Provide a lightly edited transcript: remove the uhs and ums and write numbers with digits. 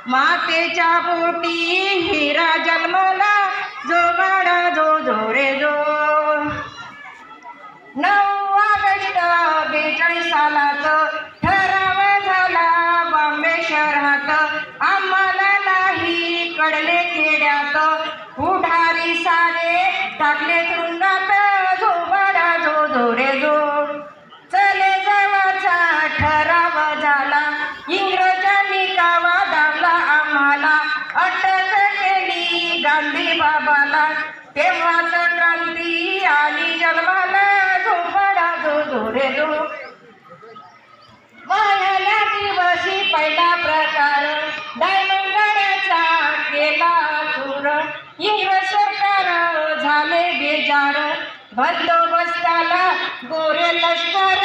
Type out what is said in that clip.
मातेच्या पोटी हिरा जन्मला, जो वाडा जो जो रे जो. 9 ऑगस्ट 42 सालात ठराव झाला बॉम्बे शहरात. आम्हाला नाही कळले खेड्यात, पुढारी सारे टाकले तुरुंगात. जो वाडा जो जो रे जो. चले जावाचा ठराव झाला, इंग्रजांनी कावा दाबला आम्हाला. अटक केली गांधी बाबाला, तेव्हाच क्रांती आली जन्माला. जो वाडा जो जो रे जो. वाह्याला दिवशी पहिला प्रकार, डायमंड गाड्याचा केला चूर. इंग्रज सरकार झाले बेजार, बंदोबस्ताला गोरे लष्कर.